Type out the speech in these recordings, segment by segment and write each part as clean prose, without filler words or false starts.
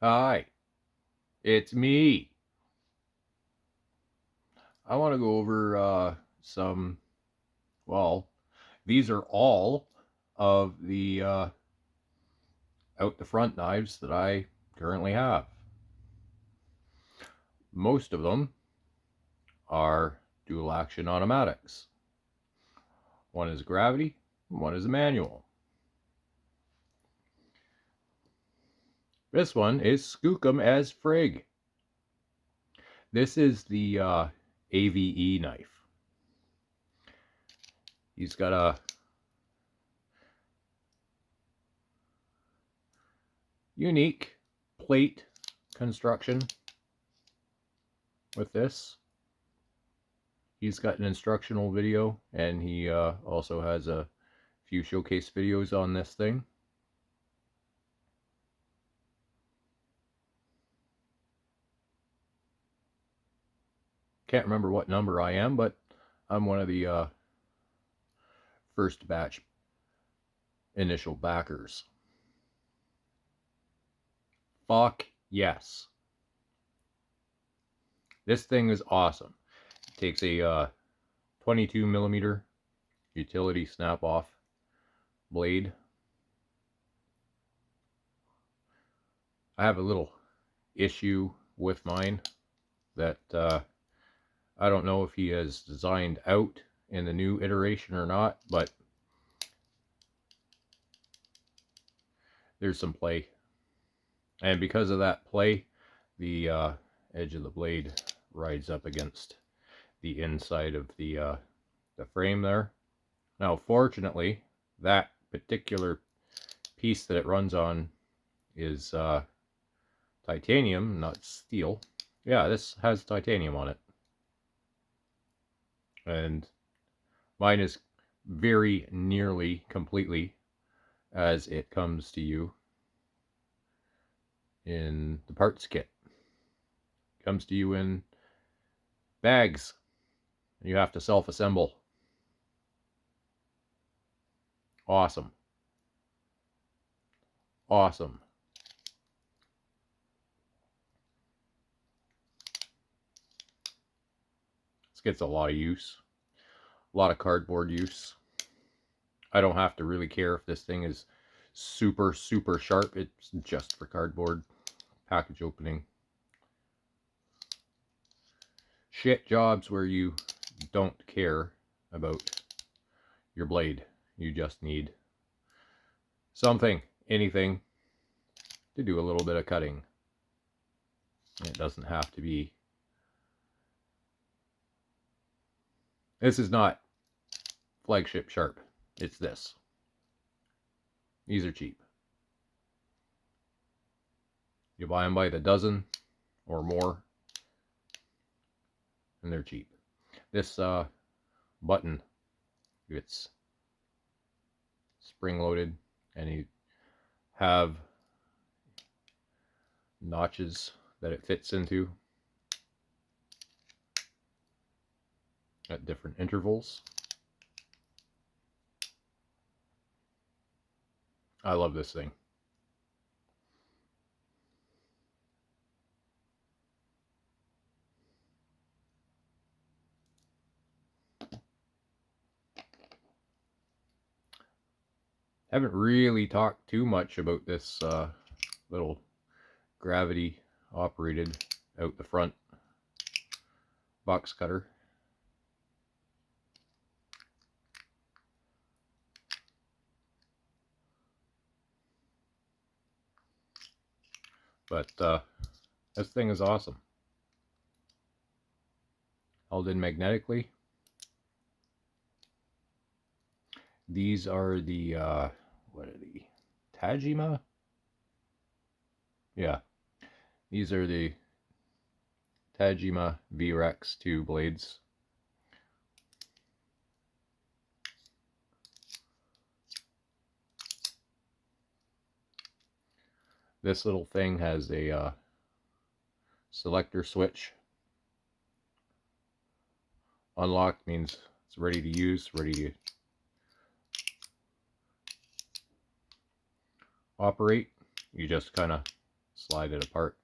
Hi, it's me. I want to go over some, well, these are all of the out the front knives that I currently have. Most of them are dual action automatics. One is gravity, one is a manual. This one is Skookum as Frig. This is the AVE knife. He's got a unique plate construction with this. He's got an instructional video, and he also has a few showcase videos on this thing. Can't remember what number I am, but I'm one of the first batch initial backers. Fuck yes. This thing is awesome. It takes a 22 millimeter utility snap off blade. I have a little issue with mine that I don't know if he has designed out in the new iteration or not, but there's some play. And because of that play, the edge of the blade rides up against the inside of the frame there. Now, fortunately, that particular piece that it runs on is titanium, not steel. Yeah, this has titanium on it. And mine is very nearly completely as it comes to you in the parts kit. It comes to you in bags. You have to self-assemble. Awesome. Awesome. This gets a lot of use. A lot of cardboard use. I don't have to really care if this thing is super, super sharp. It's just for cardboard package opening. Shit jobs where you don't care about your blade. You just need something, anything, to do a little bit of cutting. It doesn't have to be. This is not flagship sharp. It's this. These are cheap. You buy them by the dozen or more, and they're cheap. This button, it's spring loaded, and you have notches that it fits into at different intervals. I love this thing. Haven't really talked too much about this little gravity operated out the front box cutter. But this thing is awesome. Held in magnetically. These are the what are the Tajima? Yeah, these are the Tajima VREX 2 blades. This little thing has a selector switch. Unlocked means it's ready to use, ready to operate. You just kind of slide it apart,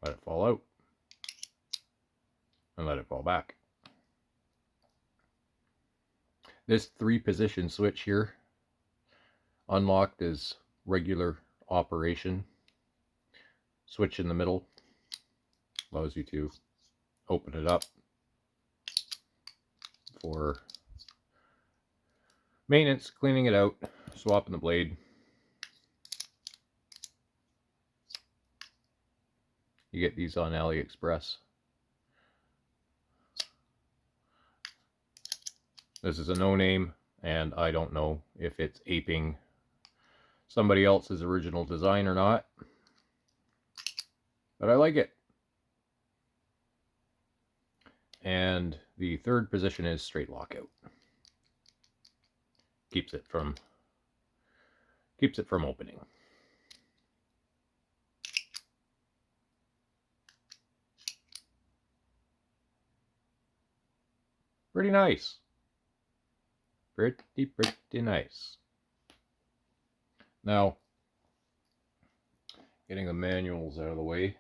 let it fall out, and let it fall back. This 3-position switch here, unlocked is regular operation. Switch in the middle allows you to open it up for maintenance, cleaning it out, swapping the blade. You get these on AliExpress. This is a no-name, and I don't know if it's aping somebody else's original design or not, but I like it. And the 3rd position is straight lockout. Keeps it from opening. Pretty nice. Pretty nice. Now, getting the manuals out of the way.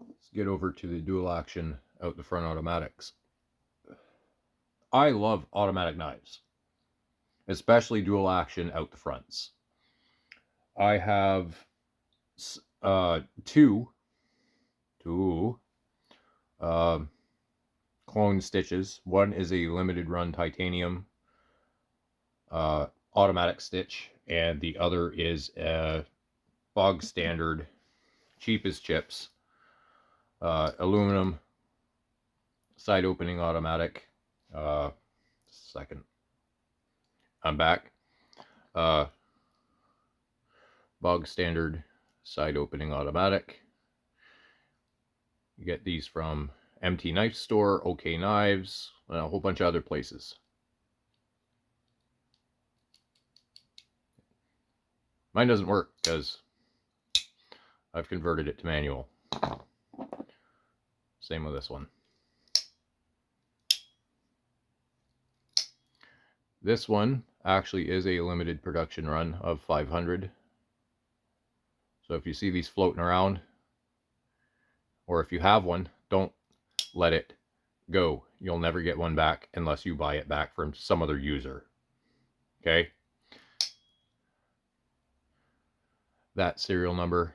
Let's get over to the dual action out the front automatics. I love automatic knives, especially dual action out the fronts. I have two clone stitches. One is a limited run titanium automatic stitch, and the other is a bog standard, cheap as chips, aluminum side opening automatic. Second, I'm back. Bog standard side opening automatic. You get these from MT Knife Store, OK Knives, and a whole bunch of other places. Mine doesn't work because I've converted it to manual. Same with this one. This one actually is a limited production run of 500. So if you see these floating around, or if you have one, don't let it go. You'll never get one back unless you buy it back from some other user. Okay? That serial number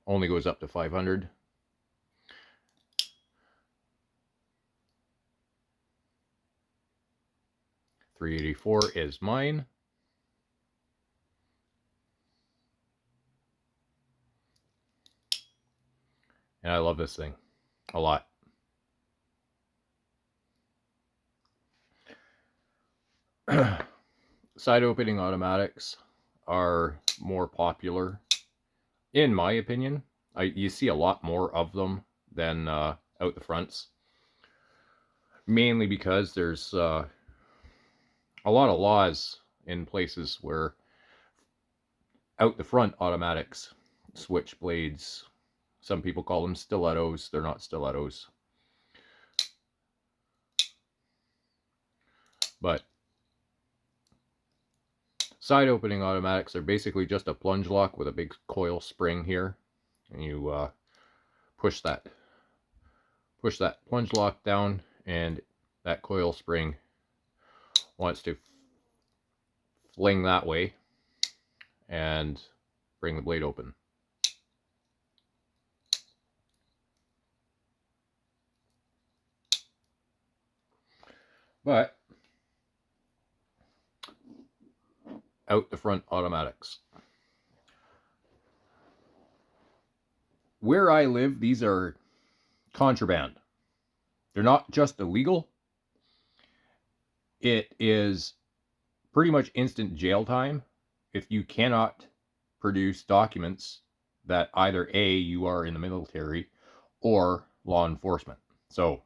only goes up to 500. .384 is mine. And I love this thing a lot. Side opening automatics are more popular, in my opinion. You see a lot more of them than out the fronts. Mainly because there's a lot of laws in places where out the front automatics switch blades. Some people call them stilettos. They're not stilettos. But side opening automatics are basically just a plunge lock with a big coil spring here. And you push that plunge lock down, and that coil spring wants to fling that way and bring the blade open. But out the front automatics. Where I live, these are contraband. They're not just illegal. It is pretty much instant jail time if you cannot produce documents that either A, you are in the military, or law enforcement. So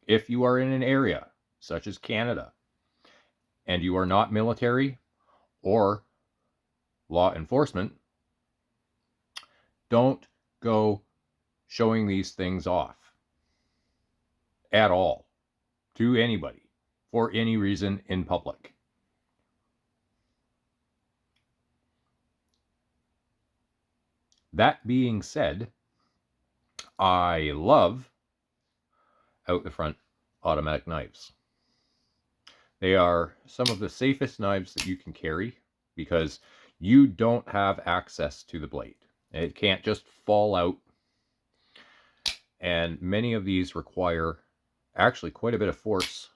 if you are in an area such as Canada and you are not military or law enforcement, don't go showing these things off at all to anybody. for any reason in public. That being said, I love out the front automatic knives. They are some of the safest knives that you can carry because you don't have access to the blade. It can't just fall out. And many of these require actually quite a bit of force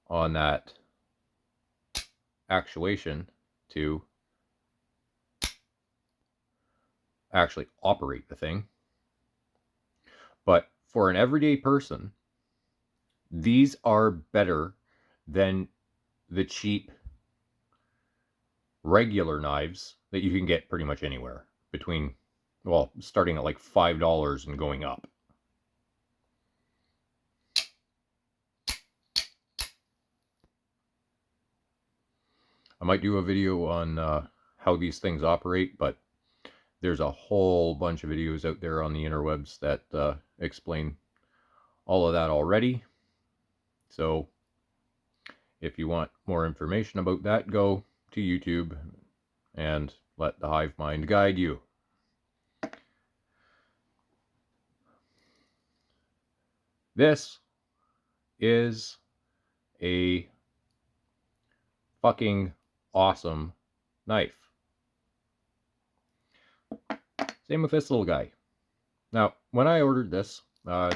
on that actuation to actually operate the thing. But for an everyday person, these are better than the cheap regular knives that you can get pretty much anywhere, between, well, starting at like $5 and going up. I might do a video on how these things operate, but there's a whole bunch of videos out there on the interwebs that explain all of that already. So if you want more information about that, go to YouTube and let the hive mind guide you. This is a fucking awesome knife. Same with this little guy. Now, when I ordered this,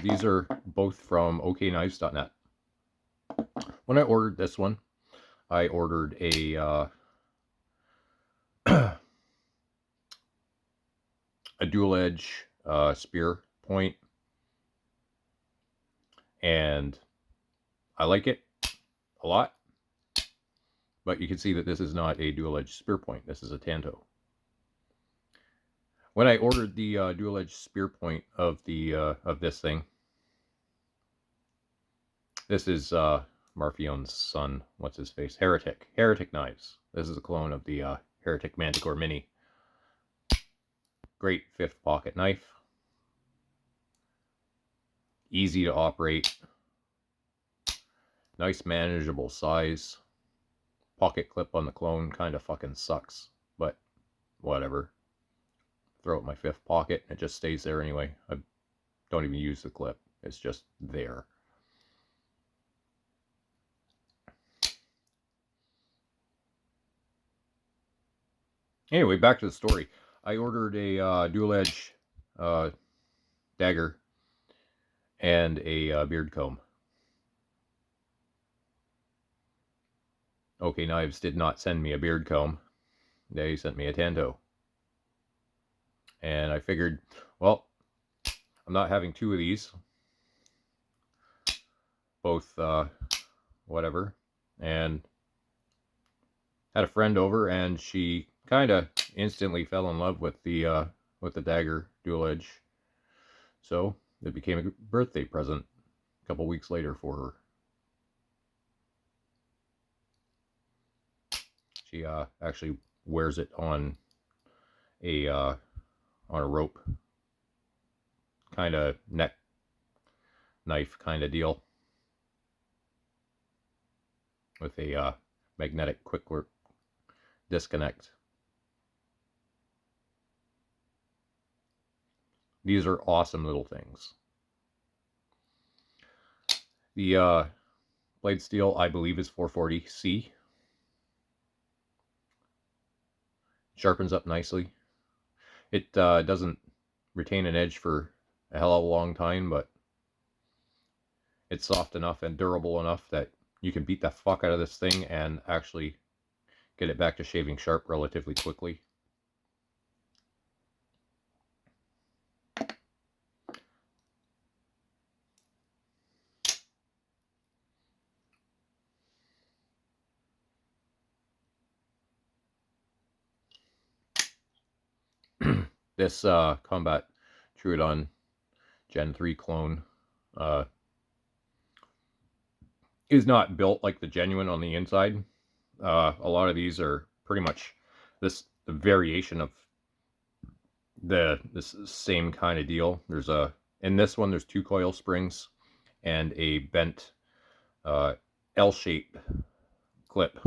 these are both from OKKnives.net. When I ordered this one, I ordered a a dual edge spear point, and I like it a lot. But you can see that this is not a dual edge spear point. This is a Tanto. When I ordered the dual edge spear point of this thing, this is Marfion's son. What's his face? Heretic Knives. This is a clone of the Heretic Manticore Mini. Great fifth pocket knife. Easy to operate. Nice manageable size. Pocket clip on the clone kind of fucking sucks, but whatever. Throw it in my fifth pocket and it just stays there anyway. I don't even use the clip. It's just there. Anyway, back to the story. I ordered a dual edge dagger and a beard comb. OK Knives did not send me a beard comb. They sent me a Tanto. And I figured, well, I'm not having two of these. Both whatever. And had a friend over, and she kind of instantly fell in love with the dagger dual edge. So it became a birthday present a couple weeks later for her. She actually wears it on a rope, kind of neck knife kind of deal, with a magnetic quick work disconnect. These are awesome little things. The blade steel, I believe, is 440C. Sharpens up nicely. It doesn't retain an edge for a hell of a long time, but it's soft enough and durable enough that you can beat the fuck out of this thing and actually get it back to shaving sharp relatively quickly. This Combat Troodon Gen 3 clone is not built like the genuine on the inside. A lot of these are pretty much the variation of this same kind of deal. In this one there's two coil springs and a bent L-shaped clip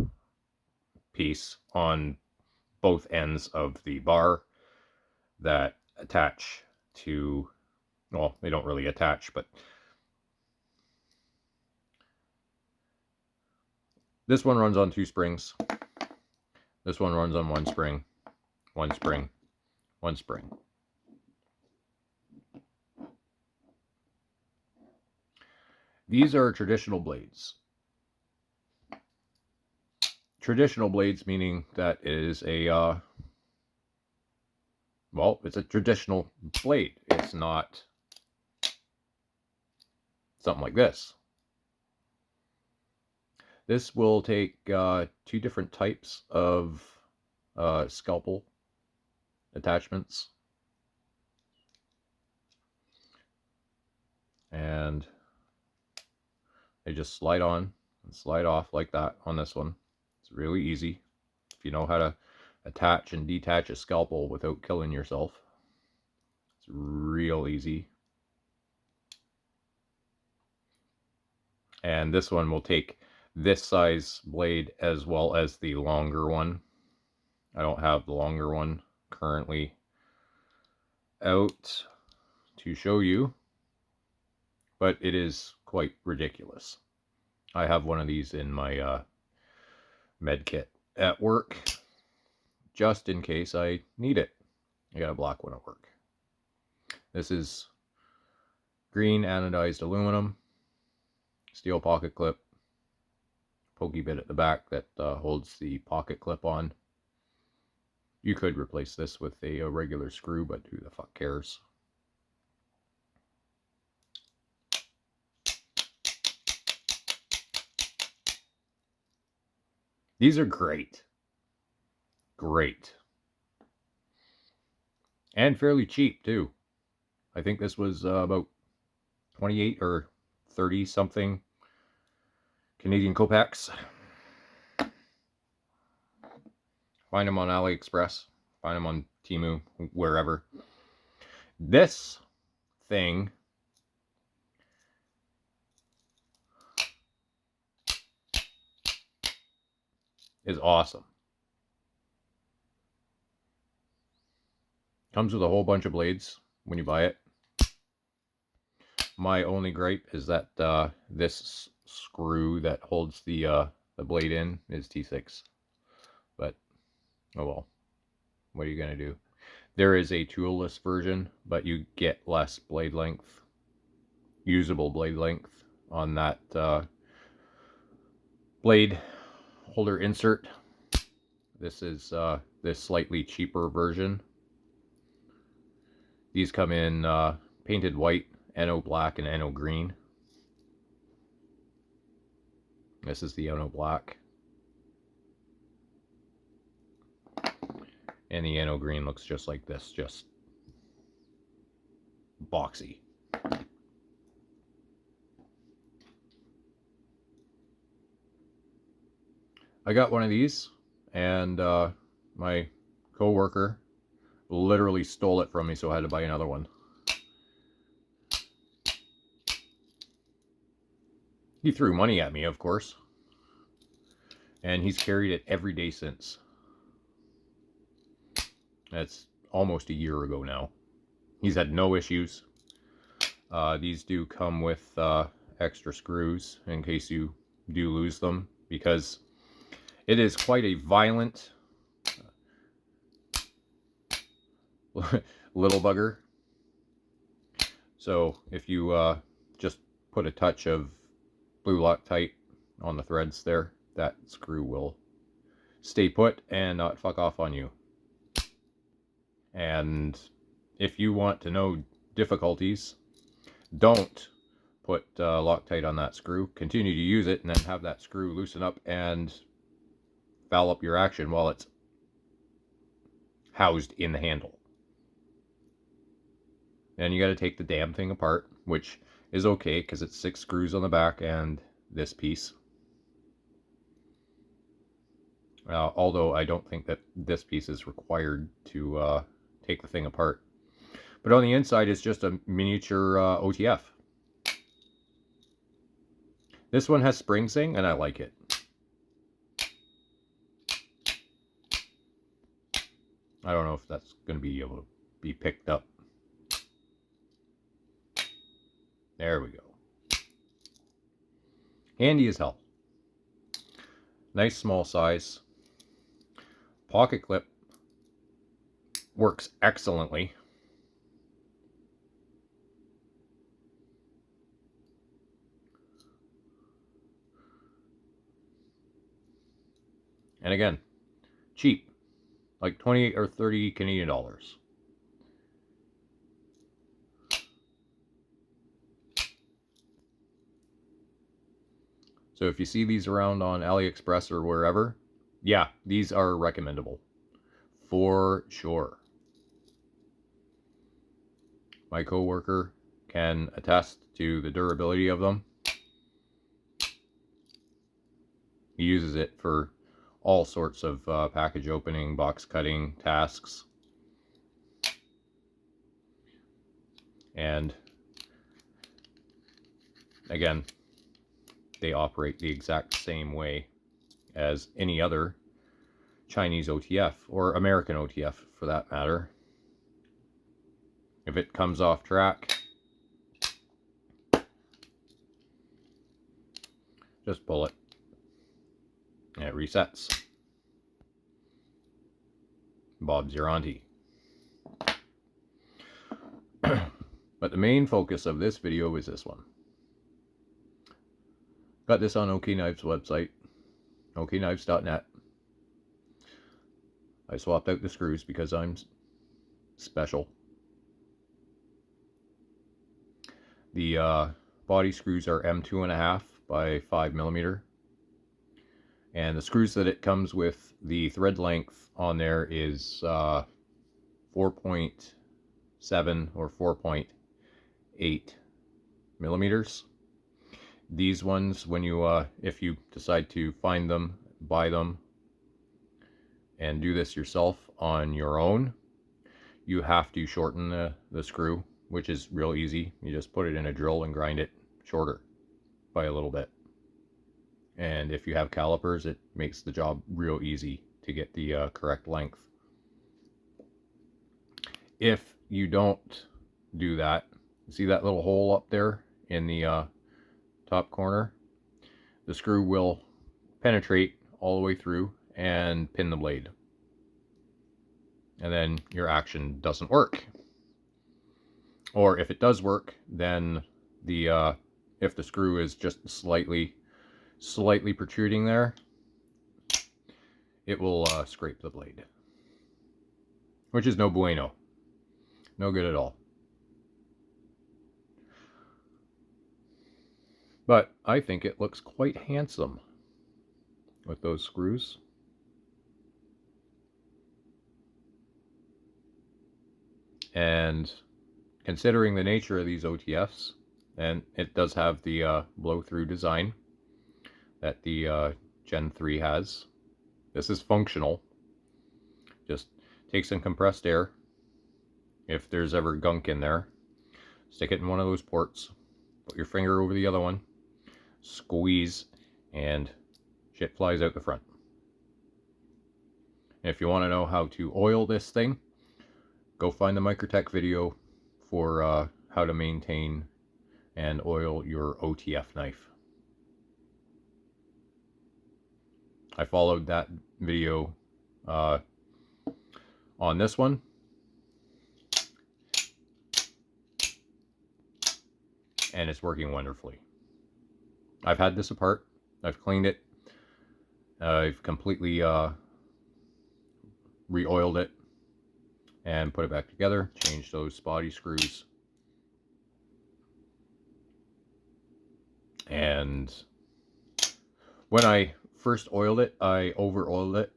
piece on both ends of the bar that attach to, well, they don't really attach, but this one runs on 2 springs. This one runs on 1 spring, 1 spring, 1 spring. These are traditional blades. Traditional blades meaning that it is a, well, it's a traditional blade. It's not something like this. This will take 2 different types of scalpel attachments. And they just slide on and slide off like that on this one. It's really easy if you know how to attach and detach a scalpel without killing yourself. It's real easy. And this one will take this size blade as well as the longer one. I don't have the longer one currently out to show you, but it is quite ridiculous. I have one of these in my med kit at work just in case I need it. I got a black one at work. This is green anodized aluminum, steel pocket clip, pokey bit at the back that holds the pocket clip on. You could replace this with a regular screw, but who the fuck cares? These are great. Great. And fairly cheap, too. I think this was about 28 or 30 something Canadian kopecks. Find them on AliExpress. Find them on Temu, wherever. This thing is awesome. Comes with a whole bunch of blades when you buy it. My only gripe is that this screw that holds the blade in is T6. But, oh well. What are you going to do? There is a toolless version, but you get less blade length, usable blade length on that blade holder insert. This is this slightly cheaper version. These come in painted white, NO black, and NO green. This is the NO black. And the NO green looks just like this, just boxy. I got one of these, and my co-worker literally stole it from me, so I had to buy another one. He threw money at me, of course, and he's carried it every day since. That's almost a year ago now. He's had no issues. These do come with extra screws in case you do lose them, because it is quite a violent little bugger. So if you just put a touch of blue Loctite on the threads there, that screw will stay put and not fuck off on you. And if you want to know difficulties, don't put Loctite on that screw. Continue to use it and then have that screw loosen up and foul up your action while it's housed in the handle. And you got to take the damn thing apart, which is okay because it's 6 screws on the back and this piece. Although I don't think that this piece is required to take the thing apart. But on the inside is just a miniature OTF. This one has spring sing, and I like it. I don't know if that's going to be able to be picked up. There we go. Handy as hell. Nice small size. Pocket clip works excellently. And again, cheap, like 20 or 30 Canadian dollars. So if you see these around on AliExpress or wherever, yeah, these are recommendable. For sure. My coworker can attest to the durability of them. He uses it for all sorts of package opening, box cutting tasks. And again, they operate the exact same way as any other Chinese OTF, or American OTF for that matter. If it comes off track, just pull it and it resets. Bob's your auntie. But the main focus of this video is this one. Got this on OK Knives website, okknives.net. I swapped out the screws because I'm special. The body screws are M2.5 by 5mm. And the screws that it comes with, the thread length on there is 4.7 or 4.8 millimeters. These ones, when you if you decide to find them, buy them, and do this yourself on your own, you have to shorten the screw, which is real easy. You just put it in a drill and grind it shorter by a little bit. And if you have calipers, it makes the job real easy to get the correct length. If you don't do that, see that little hole up there in the top corner? The screw will penetrate all the way through and pin the blade. And then your action doesn't work. Or if it does work, then the if the screw is just slightly protruding there, it will scrape the blade, which is no bueno. No good at all. But I think it looks quite handsome with those screws. And considering the nature of these OTFs, and it does have the blow-through design that the Gen 3 has. This is functional. Just take some compressed air. If there's ever gunk in there, stick it in one of those ports. Put your finger over the other one. Squeeze, and shit flies out the front. And if you want to know how to oil this thing, go find the Microtech video for how to maintain and oil your OTF knife. I followed that video on this one. And it's working wonderfully. I've had this apart. I've cleaned it. I've completely re-oiled it and put it back together. Changed those body screws. And when I first oiled it, I over-oiled it,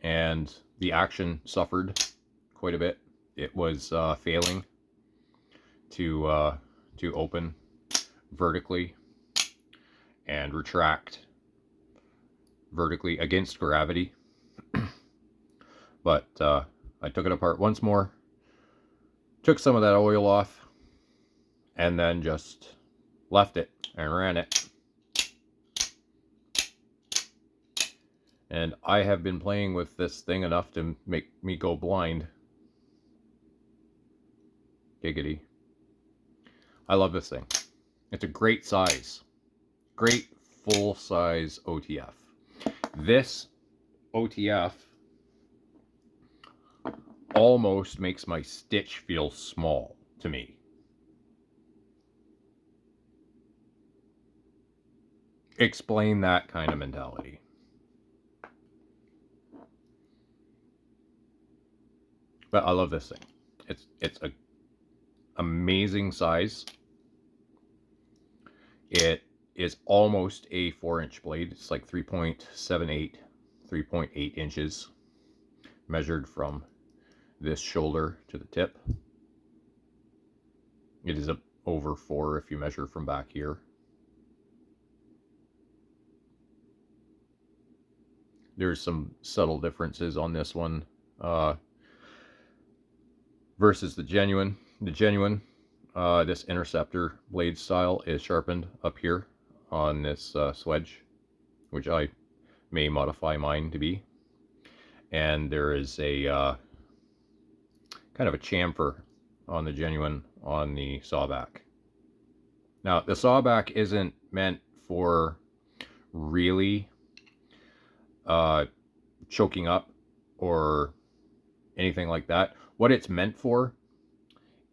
and the action suffered quite a bit. It was failing to open vertically and retract vertically against gravity. But I took it apart once more, took some of that oil off, and then just left it and ran it. And I have been playing with this thing enough to make me go blind. Giggity. I love this thing. It's a great size. Great full-size OTF. This OTF almost makes my stitch feel small to me. Explain that kind of mentality. But I love this thing. It's a amazing size. It is almost a 4-inch blade. It's like 3.78, 3.8 inches measured from this shoulder to the tip. It is over 4 if you measure from back here. There's some subtle differences on this one versus the genuine. The genuine, this interceptor blade style is sharpened up here on this swedge, which I may modify mine to be. And there is a kind of a chamfer on the genuine on the sawback. Now, the sawback isn't meant for really choking up or anything like that. What it's meant for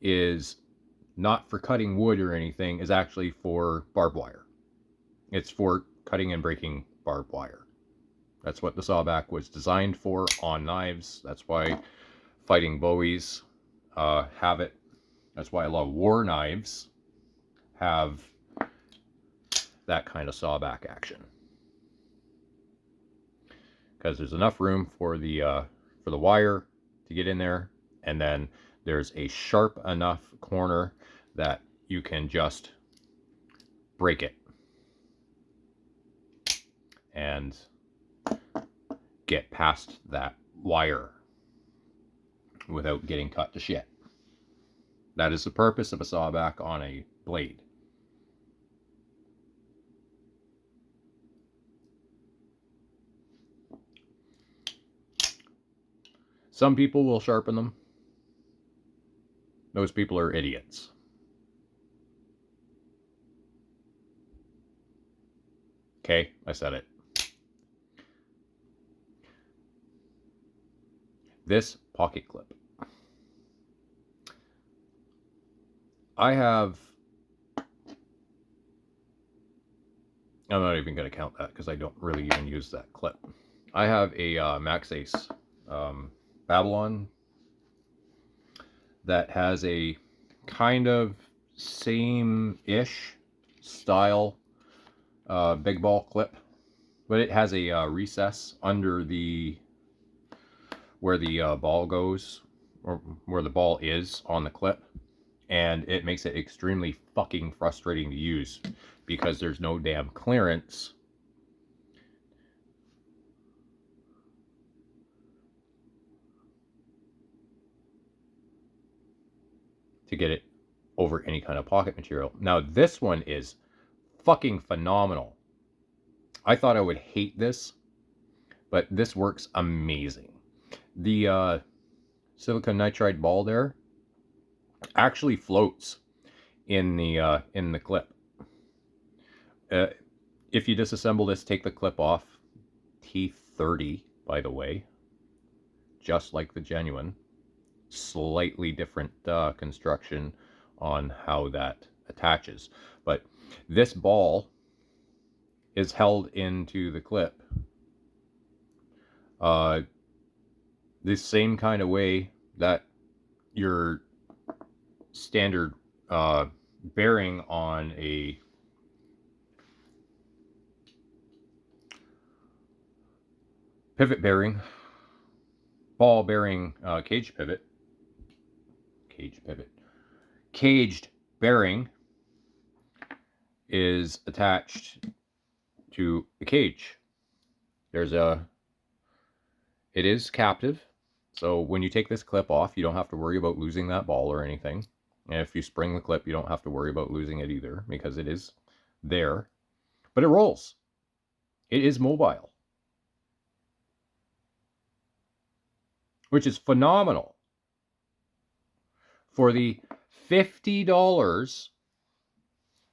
is not for cutting wood or anything, is actually for barbed wire. It's for cutting and breaking barbed wire. That's what the sawback was designed for on knives. That's why Fighting Bowies have it. That's why a lot of war knives have that kind of sawback action, because there's enough room for the wire to get in there, and then there's a sharp enough corner that you can just break it and get past that wire without getting cut to shit. That is the purpose of a sawback on a blade. Some people will sharpen them. Those people are idiots. Okay, I said it. This pocket clip. I'm not even going to count that because I don't really even use that clip. I have a MaxAce Babylon that has a kind of same-ish style big ball clip, but it has a recess under where the ball goes, or where the ball is on the clip, and it makes it extremely fucking frustrating to use because there's no damn clearance to get it over any kind of pocket material. Now this one is fucking phenomenal. I thought I would hate this, but this works amazing. The silicon nitride ball there actually floats in the clip. If you disassemble this, take the clip off. T30, by the way, just like the genuine. Slightly different construction on how that attaches, but this ball is held into the clip the same kind of way that your standard bearing on a pivot bearing, ball bearing caged bearing is attached to the cage. It is captive, so when you take this clip off, you don't have to worry about losing that ball or anything. And if you spring the clip, you don't have to worry about losing it either, because it is there. But it rolls. It is mobile. which is phenomenal. For the $50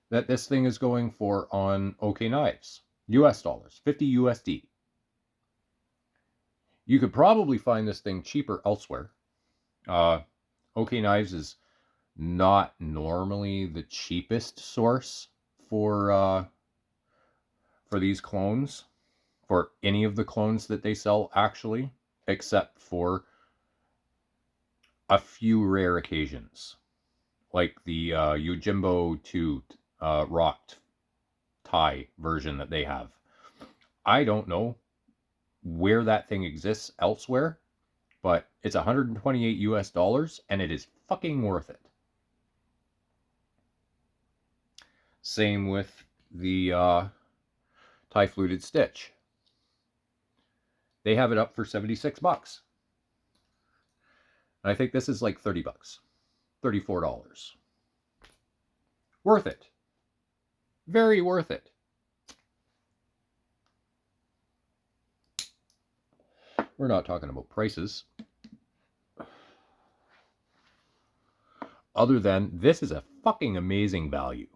that this thing is going for on OK Knives, US dollars, 50 USD. You could probably find this thing cheaper elsewhere. OK Knives is not normally the cheapest source for these clones, for any of the clones that they sell, actually, except for a few rare occasions, like the Yojimbo 2 rocked Thai version that they have. I don't know where that thing exists elsewhere, but it's 128 US dollars, and it is fucking worth it. Same with the Thai fluted stitch. They have it up for 76 bucks. And I think this is like 30 bucks. $34. Worth it. Very worth it. We're not talking about prices. Other than, this is a fucking amazing value.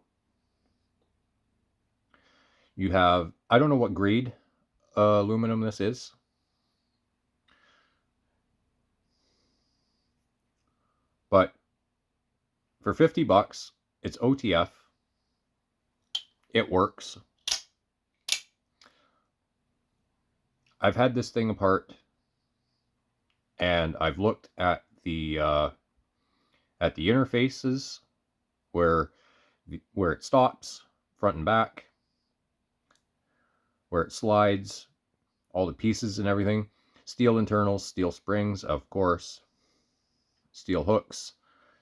You have, I don't know what grade aluminum this is. But for 50 bucks, it's OTF. It works. I've had this thing apart, and I've looked at the interfaces where it stops, front and back, where it slides, all the pieces and everything. Steel internals, steel springs, of course, steel hooks,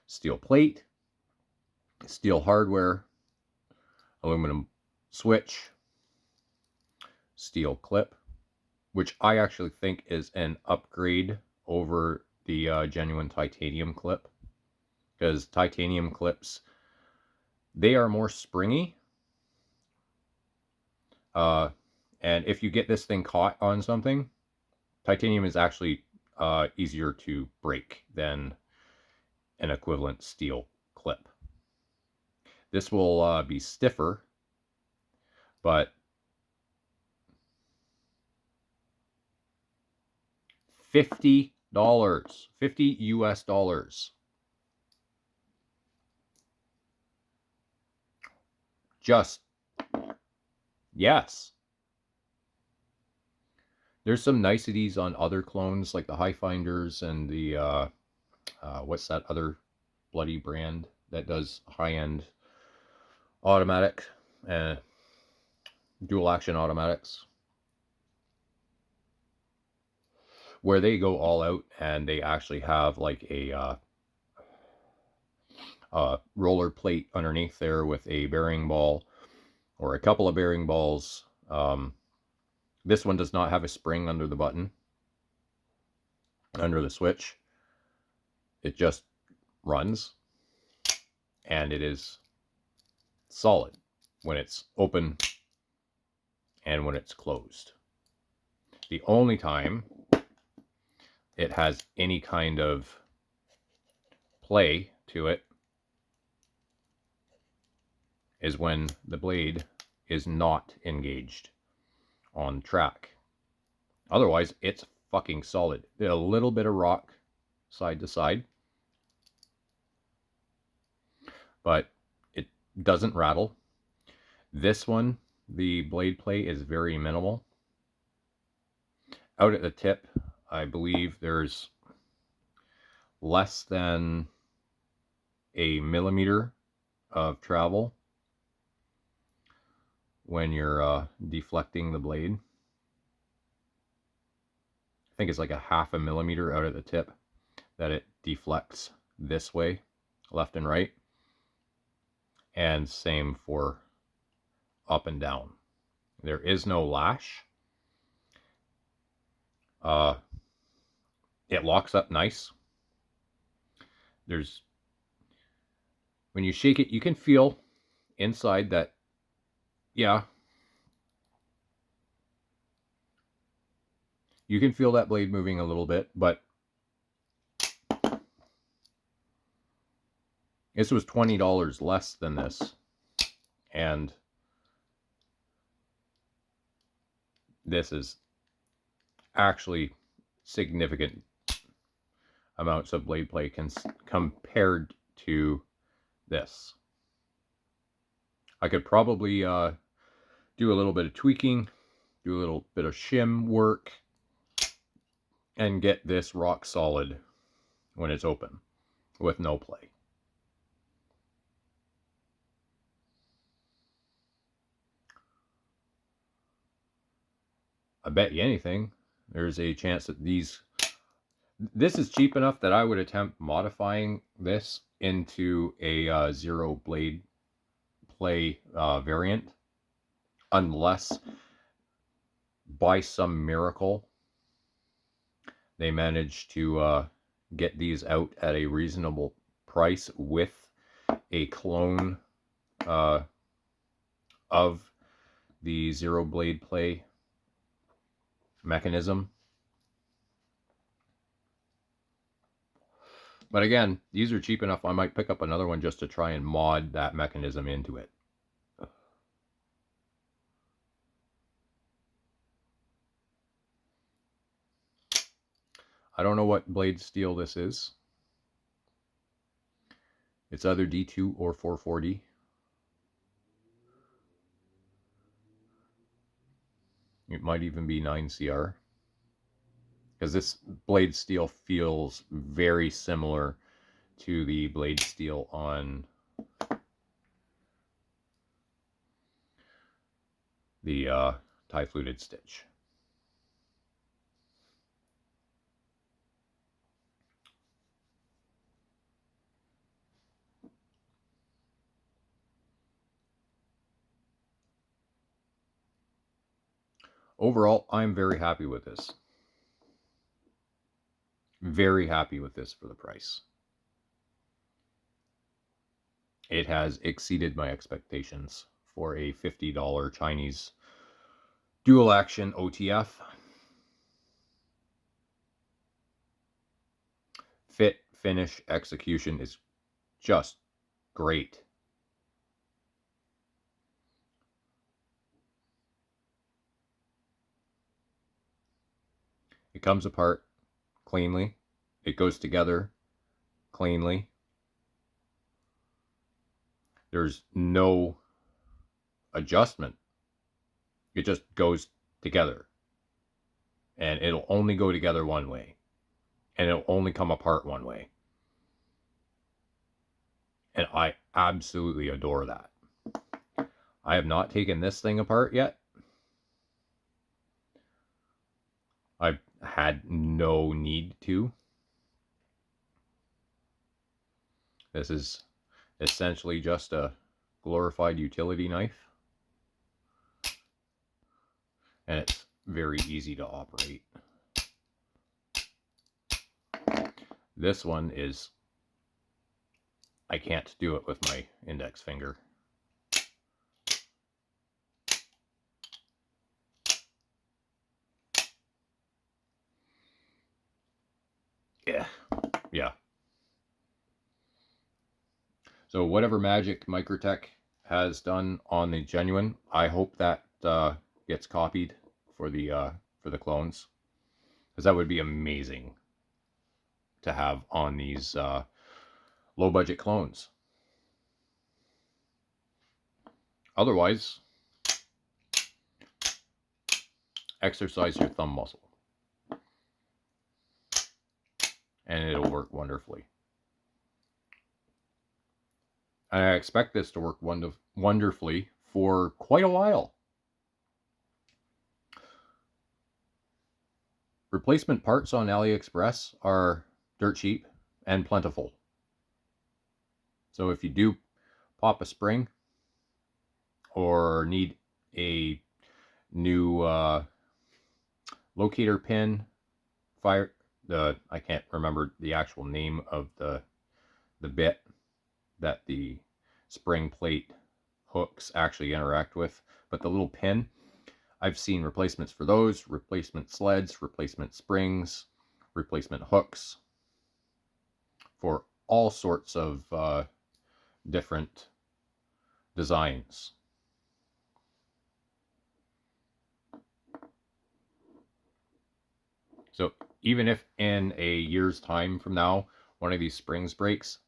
steel plate, steel hardware, aluminum switch, steel clip, which I actually think is an upgrade over the genuine titanium clip, because titanium clips, they are more springy, and if you get this thing caught on something, titanium is actually easier to break than an equivalent steel clip. This will be stiffer, but $50, 50 US dollars. Just, yes. There's some niceties on other clones, like the Highfinders and the, what's that other bloody brand that does high-end automatic, dual action automatics, where they go all out and they actually have like a roller plate underneath there with a bearing ball or a couple of bearing balls. This one does not have a spring under the button, under the switch. It just runs, and it is solid when it's open and when it's closed. The only time it has any kind of play to it is when the blade is not engaged on track. Otherwise, it's fucking solid. A little bit of rock side to side, but it doesn't rattle. This one, the blade play is very minimal. Out at the tip, I believe there's less than a millimeter of travel when you're deflecting the blade. I think it's like a half a millimeter out at the tip that it deflects this way, left and right, and same for up and down. There is no lash. It locks up nice. There's, when you shake it, you can feel inside that, yeah, you can feel that blade moving a little bit, but This was $20 less than this, and this is actually significant amounts of blade play compared to this. I could probably do a little bit of tweaking, do a little bit of shim work, and get this rock solid when it's open with no play. I bet you anything, there's a chance that this is cheap enough that I would attempt modifying this into a zero blade play variant, unless by some miracle they manage to get these out at a reasonable price with a clone of the zero blade play mechanism. But again, these are cheap enough, I might pick up another one just to try and mod that mechanism into it. I don't know what blade steel this is. It's either D2 or 440. It might even be 9CR. Because this blade steel feels very similar to the blade steel on the tie fluted stitch. Overall, I'm very happy with this. Very happy with this for the price. It has exceeded my expectations for a $50 Chinese dual action OTF. Fit, finish, execution is just great. It comes apart cleanly. It goes together cleanly. There's no adjustment. It just goes together. And it'll only go together one way. And it'll only come apart one way. And I absolutely adore that. I have not taken this thing apart yet. I've had no need to. This is essentially just a glorified utility knife. And it's very easy to operate. This one is, I can't do it with my index finger. Yeah. So whatever magic Microtech has done on the Genuine, I hope that gets copied for the clones, because that would be amazing to have on these low budget clones. Otherwise, exercise your thumb muscle and it'll work wonderfully. And I expect this to work wonderfully for quite a while. Replacement parts on AliExpress are dirt cheap and plentiful. So if you do pop a spring or need a new locator pin, I can't remember the actual name of the bit that the spring plate hooks actually interact with, but the little pin, I've seen replacements for those, replacement sleds, replacement springs, replacement hooks for all sorts of different designs. So even if in a year's time from now, one of these springs breaks,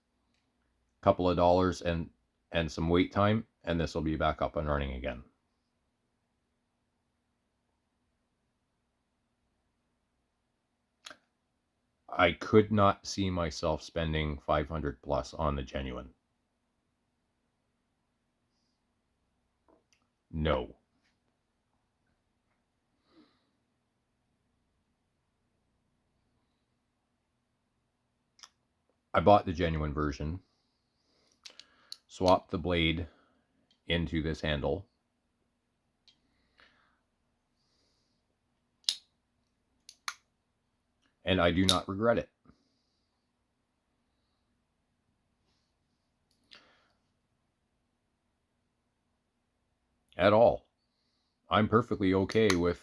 a couple of dollars and some wait time, and this will be back up and running again. I could not see myself spending 500 plus on the genuine. No. I bought the genuine version, swapped the blade into this handle, and I do not regret it. At all. I'm perfectly okay with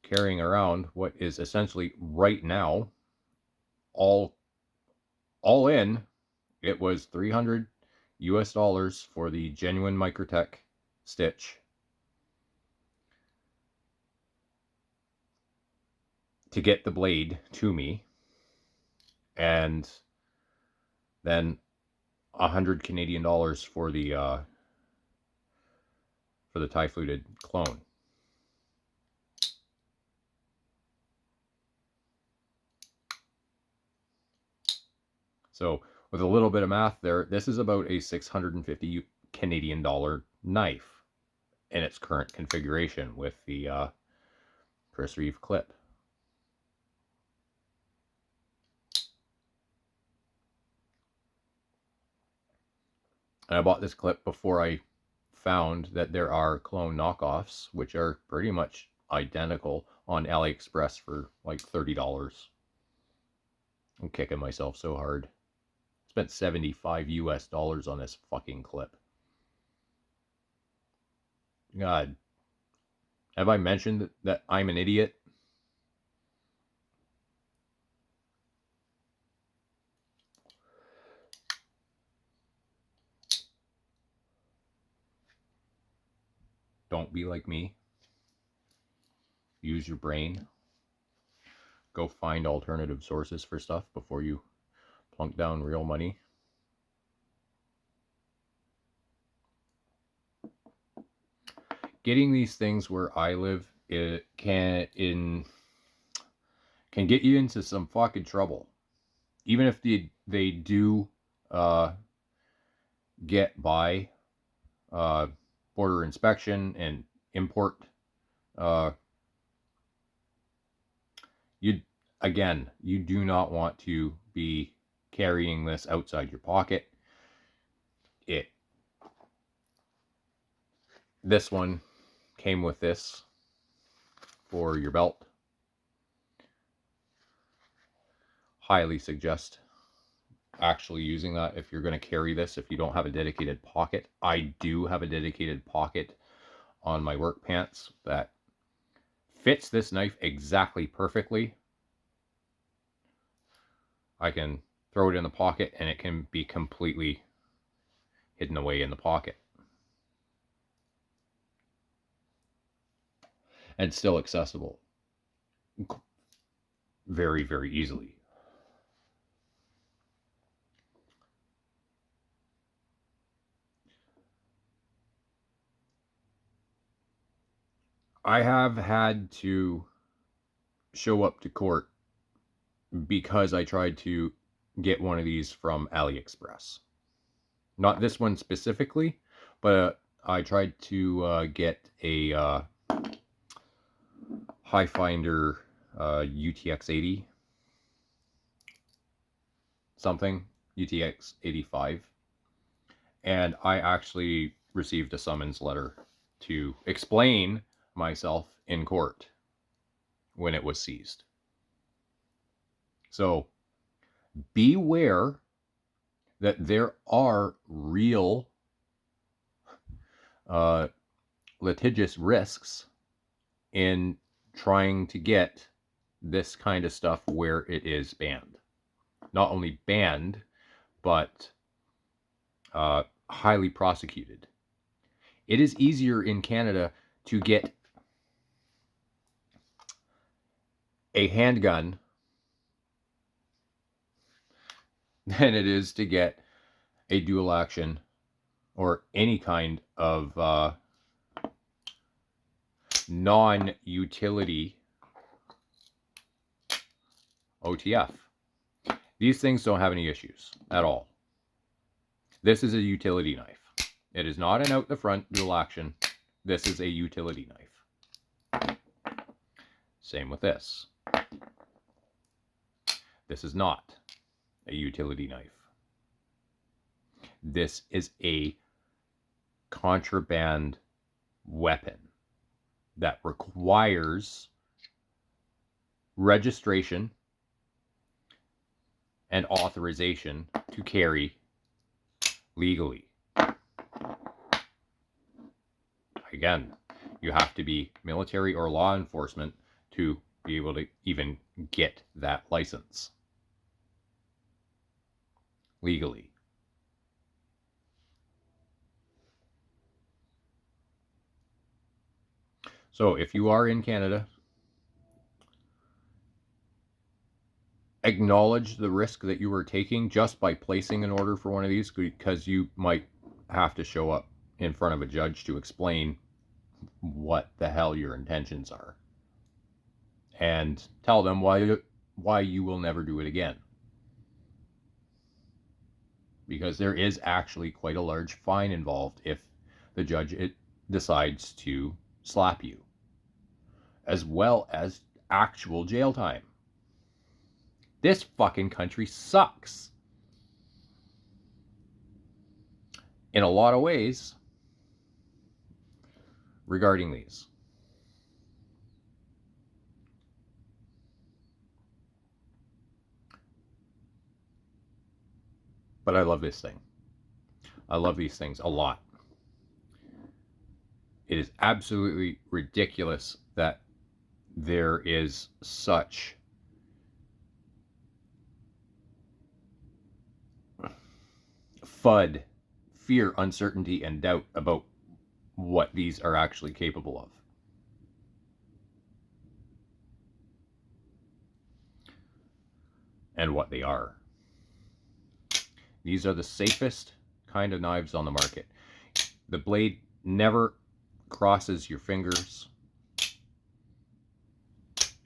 carrying around what is essentially right now all in. It was $300 US for the genuine Microtech stitch to get the blade to me, and then 100 Canadian dollars for the Type-fluted clone. So with a little bit of math there, this is about a 650 Canadian dollar knife in its current configuration with the Chris Reeve clip. And I bought this clip before I found that there are clone knockoffs, which are pretty much identical on AliExpress for like $30. I'm kicking myself so hard. Spent 75 US dollars on this fucking clip. God. Have I mentioned that I'm an idiot? Don't be like me. Use your brain. Go find alternative sources for stuff before you plunk down real money. Getting these things where I live, it can get you into some fucking trouble. Even if they do get by border inspection and import, you do not want to be carrying this outside your pocket. This one came with this for your belt. Highly suggest actually using that if you're going to carry this, if you don't have a dedicated pocket. I do have a dedicated pocket on my work pants that fits this knife exactly perfectly. I can throw it in the pocket and it can be completely hidden away in the pocket and still accessible very, very easily. I have had to show up to court because I tried to get one of these from AliExpress. Not this one specifically, but I tried to get a Highfinder UTX 80 something, UTX 85, and I actually received a summons letter to explain myself in court when it was seized. So beware that there are real litigious risks in trying to get this kind of stuff where it is banned. Not only banned, but highly prosecuted. It is easier in Canada to get a handgun than it is to get a dual action or any kind of non-utility OTF. These things don't have any issues at all. This is a utility knife. It is not an out the front dual action. This is a utility knife. Same with this. This is not a utility knife. This is a contraband weapon that requires registration and authorization to carry legally. Again, you have to be military or law enforcement to be able to even get that license legally. So if you are in Canada, acknowledge the risk that you are taking just by placing an order for one of these, because you might have to show up in front of a judge to explain what the hell your intentions are and tell them why you will never do it again. Because there is actually quite a large fine involved if the judge decides to slap you, as well as actual jail time. This fucking country sucks in a lot of ways regarding these. But I love this thing. I love these things a lot. It is absolutely ridiculous that there is such FUD, fear, uncertainty, and doubt about what these are actually capable of. And what they are. These are the safest kind of knives on the market. The blade never crosses your fingers.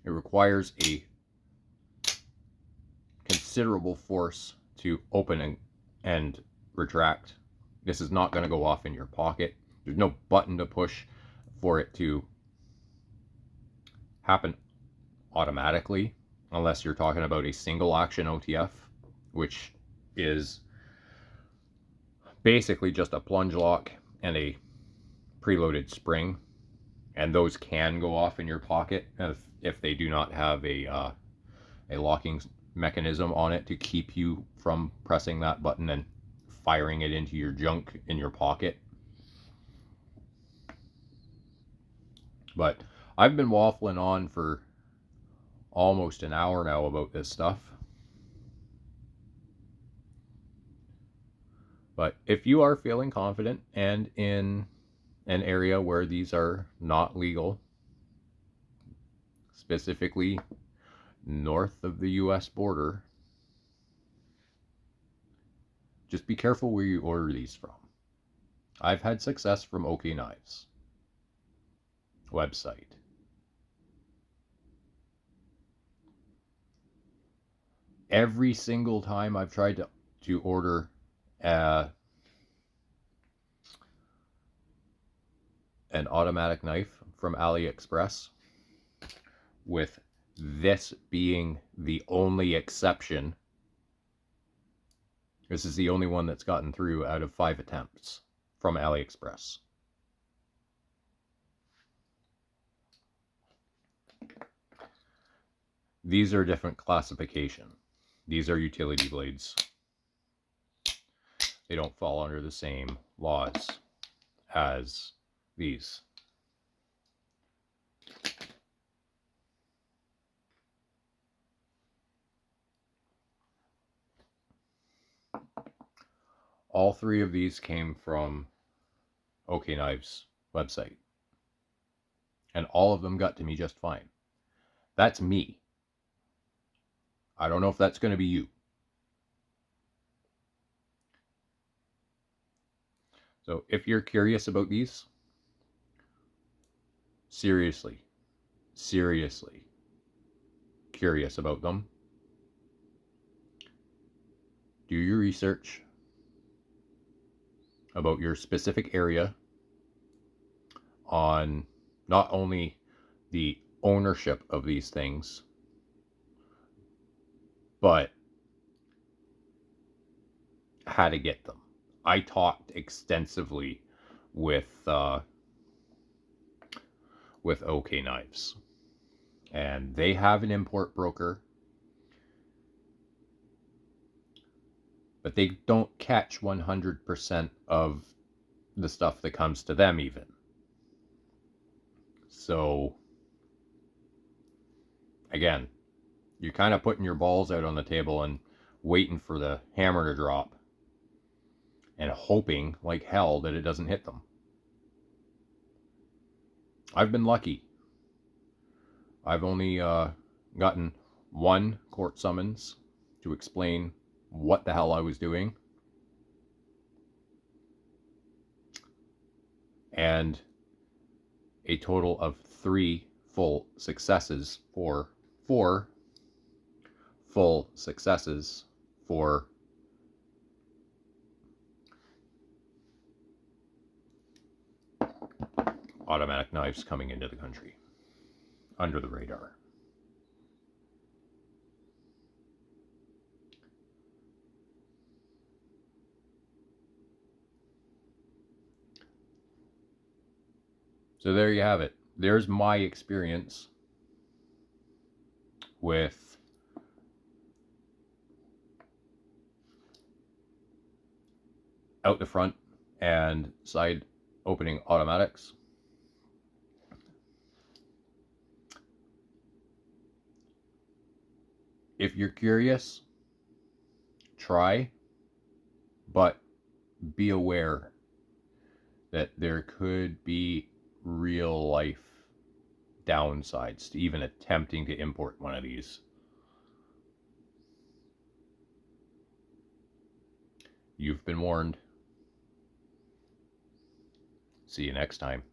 It requires a considerable force to open and retract. This is not going to go off in your pocket. There's no button to push for it to happen automatically, unless you're talking about a single action OTF, which is basically just a plunge lock and a preloaded spring, and those can go off in your pocket if they do not have a locking mechanism on it to keep you from pressing that button and firing it into your junk in your pocket. But I've been waffling on for almost an hour now about this stuff. But if you are feeling confident and in an area where these are not legal, specifically north of the US border, just be careful where you order these from. I've had success from OK Knives website. Every single time I've tried to order an automatic knife from AliExpress, with this being the only exception, this is the only one that's gotten through out of 5 attempts from AliExpress. These are a different classification. These are utility blades. They don't fall under the same laws as these. All three of these came from OK Knives website. And all of them got to me just fine. That's me. I don't know if that's going to be you. So if you're curious about these, seriously curious about them, do your research about your specific area on not only the ownership of these things, but how to get them. I talked extensively with OK Knives, and they have an import broker, but they don't catch 100% of the stuff that comes to them even. So again, you're kind of putting your balls out on the table and waiting for the hammer to drop and hoping like hell that it doesn't hit them. I've been lucky. I've only gotten one court summons to explain what the hell I was doing, and a total of 3 full successes for 4 full successes for automatic knives coming into the country under the radar. So there you have it. There's my experience with out the front and side opening automatics. If you're curious, try, but be aware that there could be real life downsides to even attempting to import one of these. You've been warned. See you next time.